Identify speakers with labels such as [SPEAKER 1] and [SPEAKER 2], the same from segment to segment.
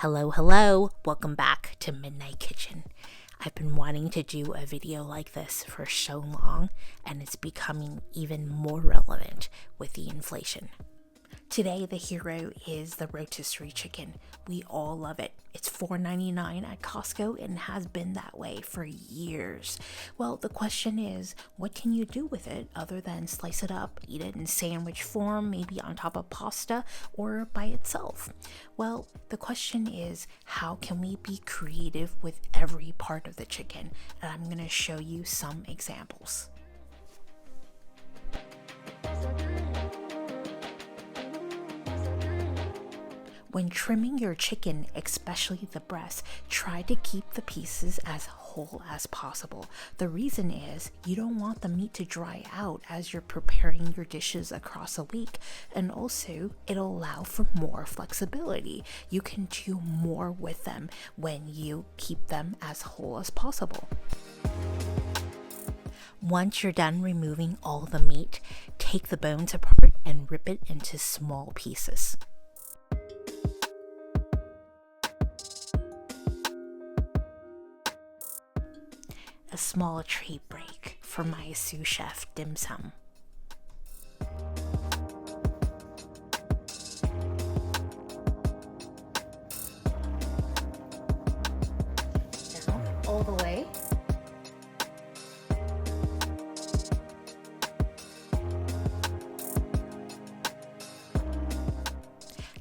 [SPEAKER 1] Hello, welcome back to Midnight Kitchen. I've been wanting to do a video like this for so long, and it's becoming even more relevant with the inflation. Today, the hero is the rotisserie chicken. We all love it. It's $4.99 at Costco and has been that way for years. Well, the question is, what can you do with it other than slice it up, eat it in sandwich form, maybe on top of pasta, or by itself? Well, the question is, how can we be creative with every part of the chicken? And I'm going to show you some examples. When trimming your chicken, especially the breast, try to keep the pieces as whole as possible. The reason is you don't want the meat to dry out as you're preparing your dishes across a week, and also it'll allow for more flexibility. You can do more with them when you keep them as whole as possible. Once you're done removing all the meat, take the bones apart and rip it into small pieces. A small treat break for my sous chef dim sum. Down all the way.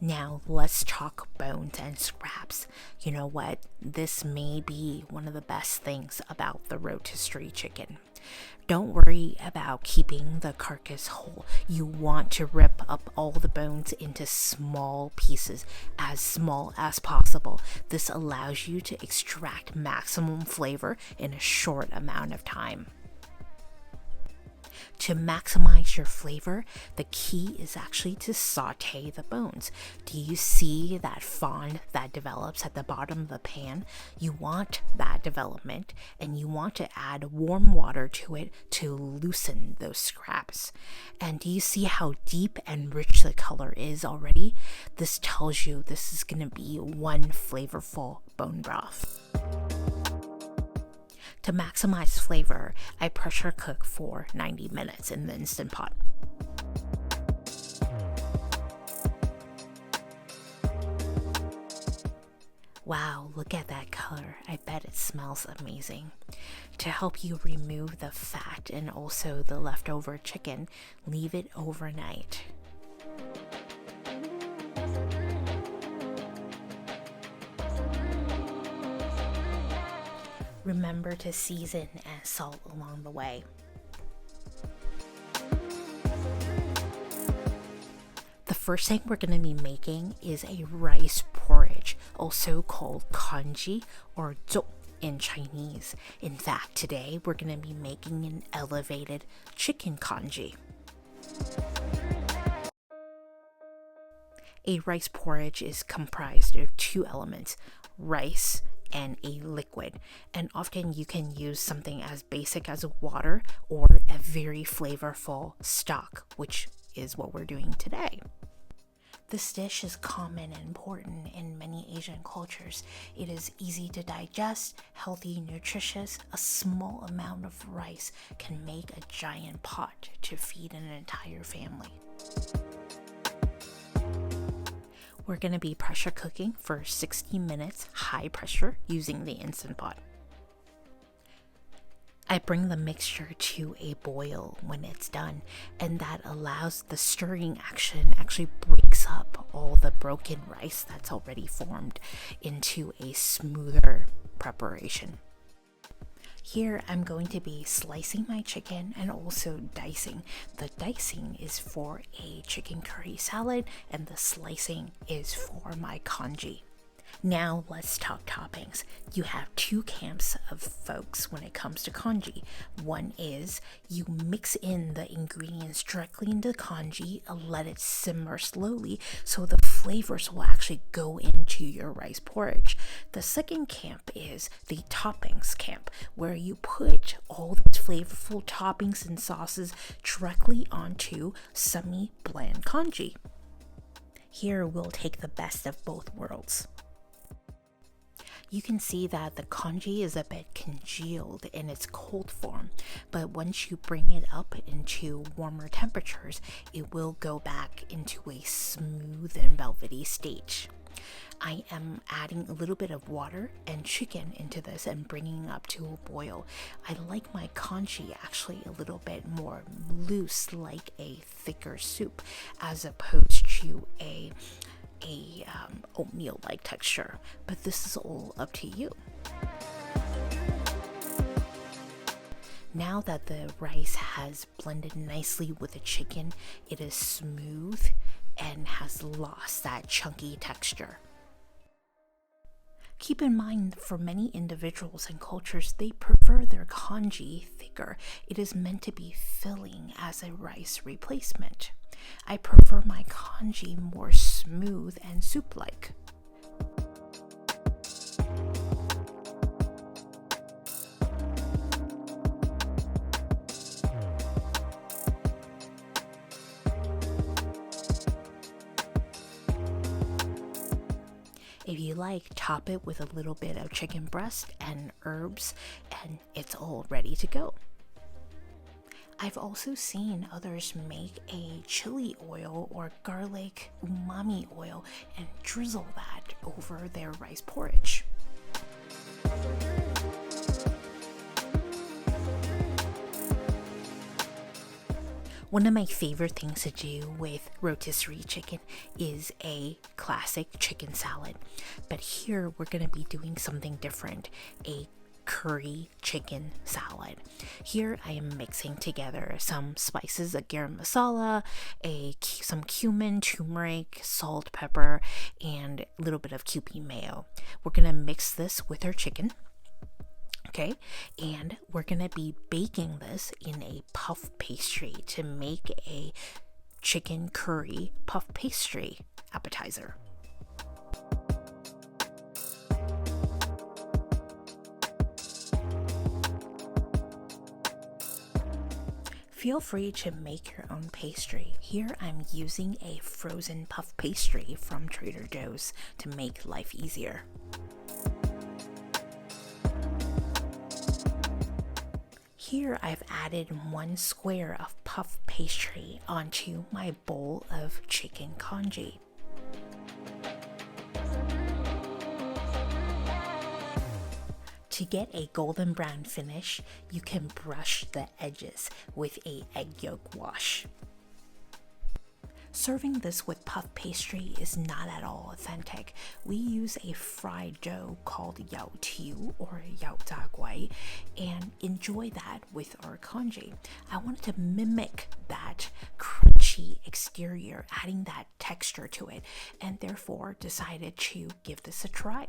[SPEAKER 1] Now let's talk bones and scraps. You know what? This may be one of the best things about the rotisserie chicken. Don't worry about keeping the carcass whole. You want to rip up all the bones into small pieces, as small as possible. This allows you to extract maximum flavor in a short amount of time. To maximize your flavor, the key is actually to saute the bones. Do you see that fond that develops at the bottom of the pan? You want that development, and you want to add warm water to it to loosen those scraps. And do you see how deep and rich the color is already? This tells you this is going to be one flavorful bone broth. To maximize flavor, I pressure cook for 90 minutes in the Instant Pot. Wow, look at that color. I bet it smells amazing. To help you remove the fat and also the leftover chicken, leave it overnight. Remember to season and salt along the way. The first thing we're going to be making is a rice porridge, also called congee or zhou in Chinese. In fact, today we're going to be making an elevated chicken congee. A rice porridge is comprised of two elements, rice and a liquid, and often you can use something as basic as water or a very flavorful stock, which is what we're doing today. This dish is common and important in many Asian cultures. It is easy to digest, healthy, nutritious. A small amount of rice can make a giant pot to feed an entire family. We're going to be pressure cooking for 60 minutes, high pressure, using the Instant Pot. I bring the mixture to a boil when it's done, and that allows the stirring action actually breaks up all the broken rice that's already formed into a smoother preparation. Here I'm going to be slicing my chicken and also dicing. The dicing is for a chicken curry salad and the slicing is for my congee. Now let's talk toppings. You have two camps of folks when it comes to congee. One is you mix in the ingredients directly into the congee and let it simmer slowly so the flavors will actually go into your rice porridge. The second camp is the toppings camp, where you put all these flavorful toppings and sauces directly onto semi-bland congee. Here we'll take the best of both worlds. You can see that the congee is a bit congealed in its cold form, but once you bring it up into warmer temperatures, it will go back into a smooth and velvety state. I am adding a little bit of water and chicken into this and bringing it up to a boil. I like my congee actually a little bit more loose, like a thicker soup, as opposed to a oatmeal-like texture, but this is all up to you. Now that the rice has blended nicely with the chicken, it is smooth and has lost that chunky texture. Keep in mind, for many individuals and cultures, they prefer their congee thicker. It is meant to be filling as a rice replacement. I prefer my congee more smooth and soup-like. If you like, top it with a little bit of chicken breast and herbs, and it's all ready to go. I've also seen others make a chili oil or garlic umami oil and drizzle that over their rice porridge. One of my favorite things to do with rotisserie chicken is a classic chicken salad. But here we're going to be doing something different, a curry chicken salad. Here I am mixing together some spices, a garam masala, some cumin, turmeric, salt, pepper, and a little bit of Kewpie mayo. We're going to mix this with our chicken. Okay, and we're gonna be baking this in a puff pastry to make a chicken curry puff pastry appetizer. Feel free to make your own pastry. Here I'm using a frozen puff pastry from Trader Joe's to make life easier. Here I've added 1 square of puff pastry onto my bowl of chicken congee. To get a golden brown finish, you can brush the edges with an egg yolk wash. Serving this with puff pastry is not at all authentic. We use a fried dough called yao tiu or yao da guai and enjoy that with our congee. I wanted to mimic that crunchy exterior, adding that texture to it, and therefore decided to give this a try.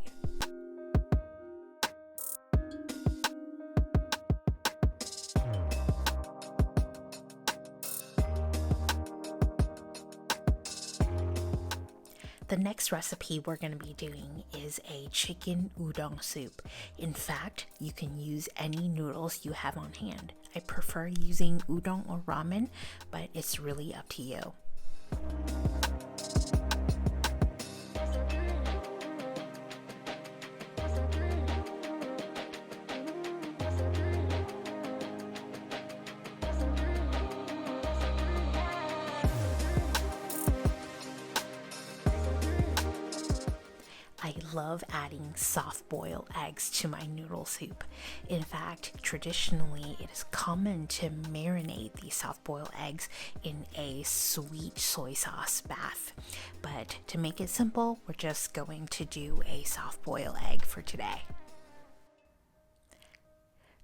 [SPEAKER 1] The next recipe we're going to be doing is a chicken udon soup. In fact, you can use any noodles you have on hand. I prefer using udon or ramen, but it's really up to you. I love adding soft-boiled eggs to my noodle soup. In fact, traditionally, it is common to marinate these soft-boiled eggs in a sweet soy sauce bath. But to make it simple, we're just going to do a soft-boiled egg for today.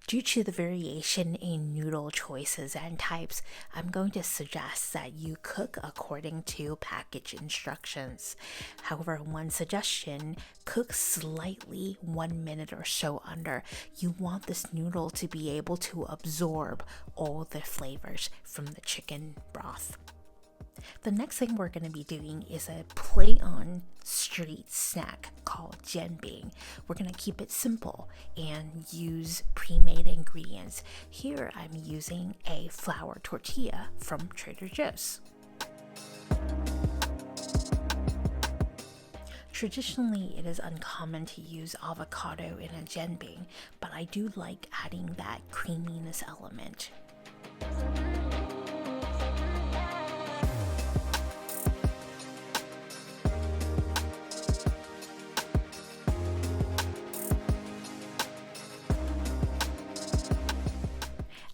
[SPEAKER 1] Due to the variation in noodle choices and types, I'm going to suggest that you cook according to package instructions. However, one suggestion, cook slightly 1 minute or so under. You want this noodle to be able to absorb all the flavors from the chicken broth. The next thing we're going to be doing is a play-on street snack called jian. We're going to keep it simple and use pre-made ingredients. Here I'm using a flour tortilla from Trader Joe's. Traditionally, it is uncommon to use avocado in a jianbing, but I do like adding that creaminess element.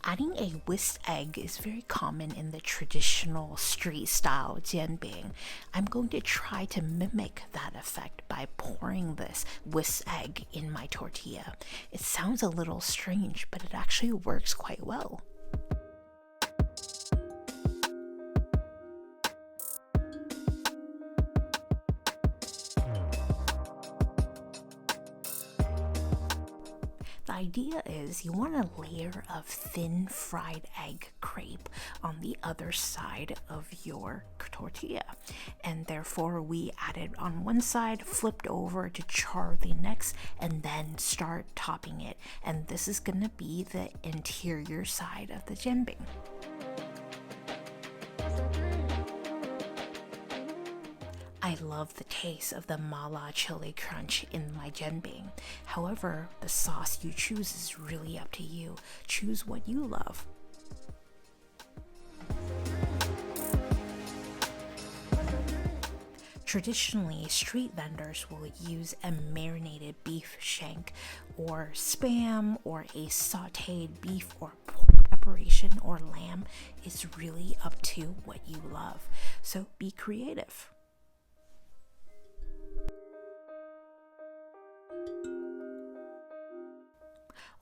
[SPEAKER 1] Adding a whisked egg is very common in the traditional street style jianbing. I'm going to try to mimic that effect by pouring this whisked egg in my tortilla. It sounds a little strange, but it actually works quite well. The idea is you want a layer of thin fried egg crepe on the other side of your tortilla, and therefore we added on one side, flipped over to char the next, and then start topping it. And this is going to be the interior side of the jianbing. I love the taste of the mala chili crunch in my jianbing. However, the sauce you choose is really up to you. Choose what you love. Traditionally, street vendors will use a marinated beef shank or spam or a sauteed beef or pork preparation or lamb. It's really up to what you love. So be creative.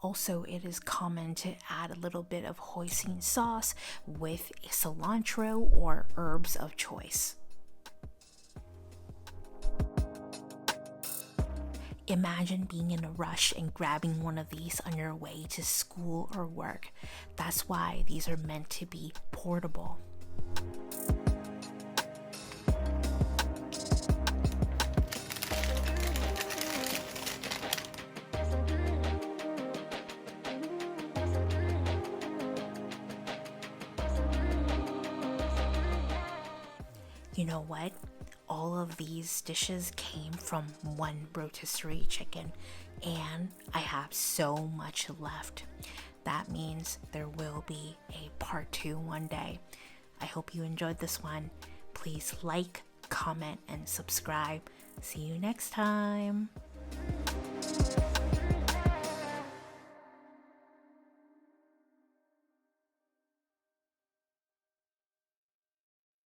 [SPEAKER 1] Also, it is common to add a little bit of hoisin sauce with cilantro or herbs of choice. Imagine being in a rush and grabbing one of these on your way to school or work. That's why these are meant to be portable. You know what? All of these dishes came from one rotisserie chicken, and I have so much left. That means there will be a part 2 one day. I hope you enjoyed this one. Please like, comment, and subscribe. See you next time.